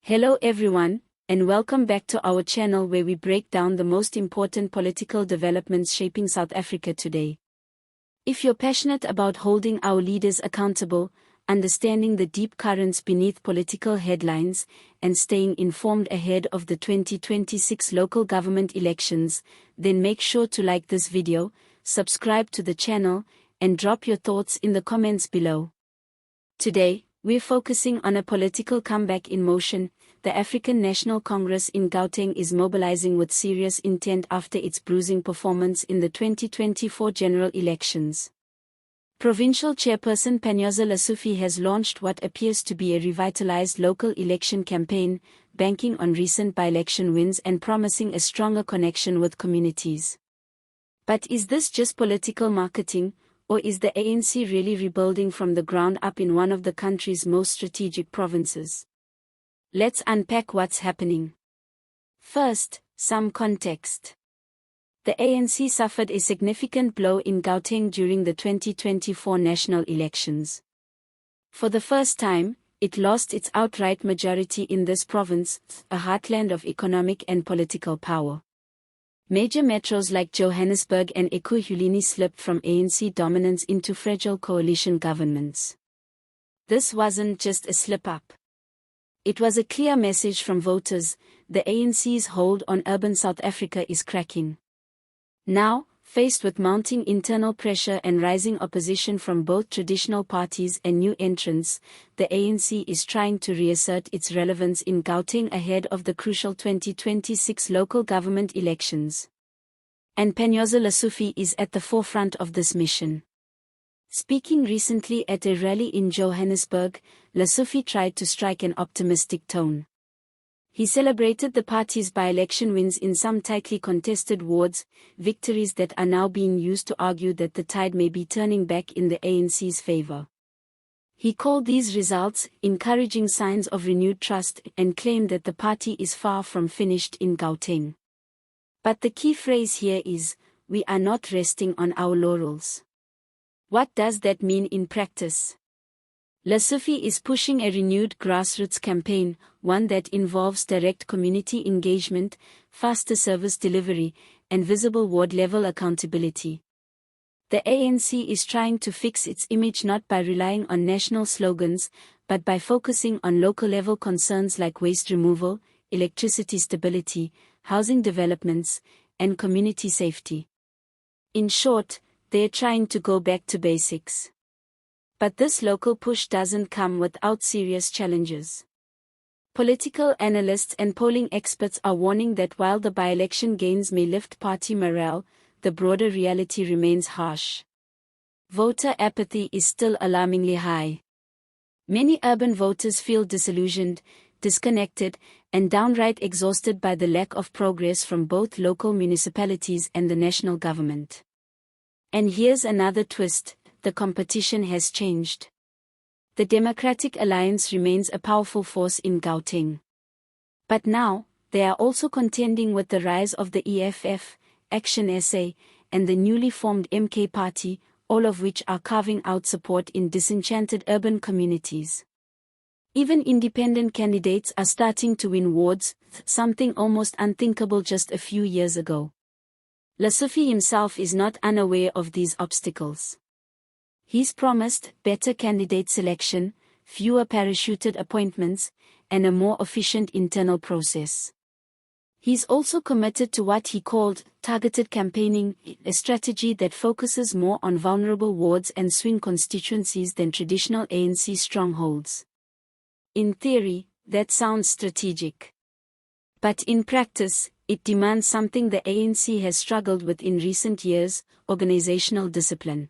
Hello everyone, and welcome back to our channel where we break down the most important political developments shaping South Africa today. If you're passionate about holding our leaders accountable, understanding the deep currents beneath political headlines, and staying informed ahead of the 2026 local government elections, then make sure to like this video, subscribe to the channel, and drop your thoughts in the comments below. Today, we're focusing on a political comeback in motion. The African National Congress in Gauteng is mobilizing with serious intent after its bruising performance in the 2024 general elections. Provincial Chairperson Panyaza Lesufi has launched what appears to be a revitalized local election campaign, banking on recent by-election wins and promising a stronger connection with communities. But is this just political marketing, or is the ANC really rebuilding from the ground up in one of the country's most strategic provinces? Let's unpack what's happening. First, some context. The ANC suffered a significant blow in Gauteng during the 2024 national elections. For the first time, it lost its outright majority in this province, a heartland of economic and political power. Major metros like Johannesburg and eKurhuleni slipped from ANC dominance into fragile coalition governments. This wasn't just a slip-up. It was a clear message from voters: the ANC's hold on urban South Africa is cracking. Now, faced with mounting internal pressure and rising opposition from both traditional parties and new entrants, the ANC is trying to reassert its relevance in Gauteng ahead of the crucial 2026 local government elections. And Panyaza Lesufi is at the forefront of this mission. Speaking recently at a rally in Johannesburg, Lesufi tried to strike an optimistic tone. He celebrated the party's by-election wins in some tightly contested wards, victories that are now being used to argue that the tide may be turning back in the ANC's favor. He called these results encouraging signs of renewed trust and claimed that the party is far from finished in Gauteng. But the key phrase here is, "We are not resting on our laurels." What does that mean in practice? Lesufi is pushing a renewed grassroots campaign, one that involves direct community engagement, faster service delivery, and visible ward-level accountability. The ANC is trying to fix its image not by relying on national slogans, but by focusing on local-level concerns like waste removal, electricity stability, housing developments, and community safety. In short, they're trying to go back to basics. But this local push doesn't come without serious challenges. Political analysts and polling experts are warning that while the by-election gains may lift party morale, the broader reality remains harsh. Voter apathy is still alarmingly high. Many urban voters feel disillusioned, disconnected, and downright exhausted by the lack of progress from both local municipalities and the national government. And here's another twist: the competition has changed. The Democratic Alliance remains a powerful force in Gauteng. But now, they are also contending with the rise of the EFF, Action SA, and the newly formed MK Party, all of which are carving out support in disenchanted urban communities. Even independent candidates are starting to win wards, something almost unthinkable just a few years ago. Lesufi himself is not unaware of these obstacles. He's promised better candidate selection, fewer parachuted appointments, and a more efficient internal process. He's also committed to what he called targeted campaigning, a strategy that focuses more on vulnerable wards and swing constituencies than traditional ANC strongholds. In theory, that sounds strategic. But in practice, it demands something the ANC has struggled with in recent years: organizational discipline.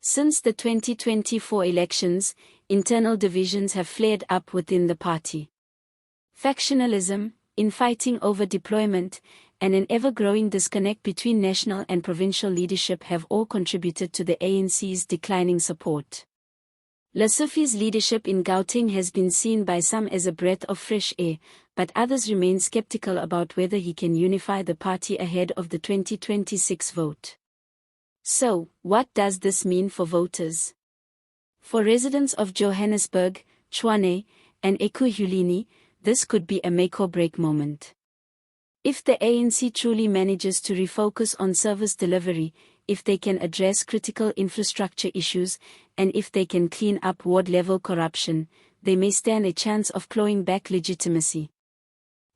Since the 2024 elections, internal divisions have flared up within the party. Factionalism, infighting over deployment, and an ever-growing disconnect between national and provincial leadership have all contributed to the ANC's declining support. Lesufi's leadership in Gauteng has been seen by some as a breath of fresh air, but others remain skeptical about whether he can unify the party ahead of the 2026 vote. So, what does this mean for voters? For residents of Johannesburg, Tshwane, and eKurhuleni, this could be a make-or-break moment. If the ANC truly manages to refocus on service delivery, if they can address critical infrastructure issues, and if they can clean up ward-level corruption, they may stand a chance of clawing back legitimacy.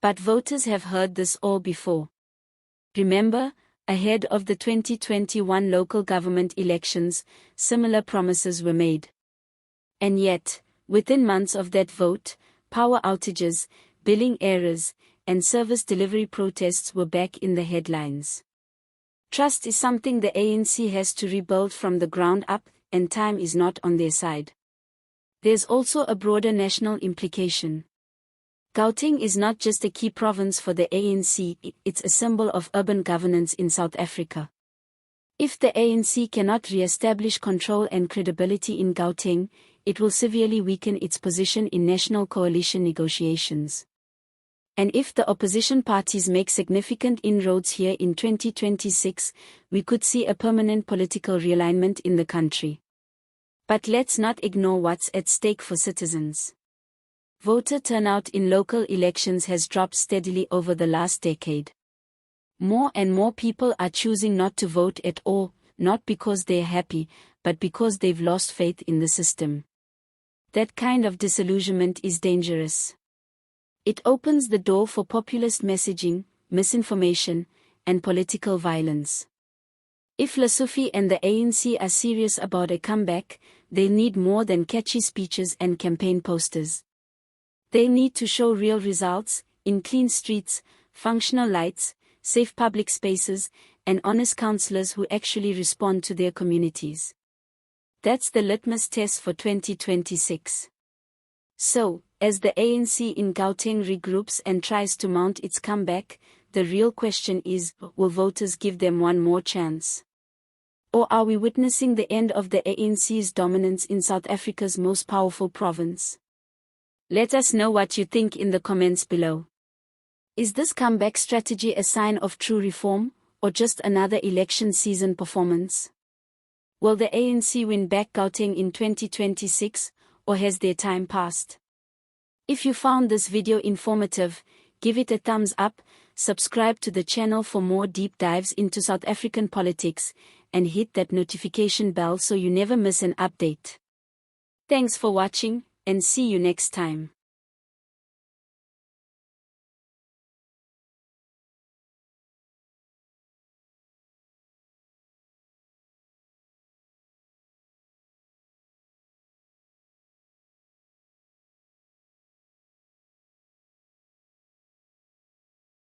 But voters have heard this all before. Remember, ahead of the 2021 local government elections, similar promises were made. And yet, within months of that vote, power outages, billing errors, and service delivery protests were back in the headlines. Trust is something the ANC has to rebuild from the ground up, and time is not on their side. There's also a broader national implication. Gauteng is not just a key province for the ANC, it's a symbol of urban governance in South Africa. If the ANC cannot re-establish control and credibility in Gauteng, it will severely weaken its position in national coalition negotiations. And if the opposition parties make significant inroads here in 2026, we could see a permanent political realignment in the country. But let's not ignore what's at stake for citizens. Voter turnout in local elections has dropped steadily over the last decade. More and more people are choosing not to vote at all, not because they're happy, but because they've lost faith in the system. That kind of disillusionment is dangerous. It opens the door for populist messaging, misinformation, and political violence. If Lesufi and the ANC are serious about a comeback, they need more than catchy speeches and campaign posters. They need to show real results, in clean streets, functional lights, safe public spaces, and honest councillors who actually respond to their communities. That's the litmus test for 2026. So, as the ANC in Gauteng regroups and tries to mount its comeback, the real question is, will voters give them one more chance? Or are we witnessing the end of the ANC's dominance in South Africa's most powerful province? Let us know what you think in the comments below. Is this comeback strategy a sign of true reform, or just another election season performance? Will the ANC win back Gauteng in 2026, or has their time passed? If you found this video informative, give it a thumbs up, subscribe to the channel for more deep dives into South African politics, and hit that notification bell so you never miss an update. Thanks for watching, and see you next time.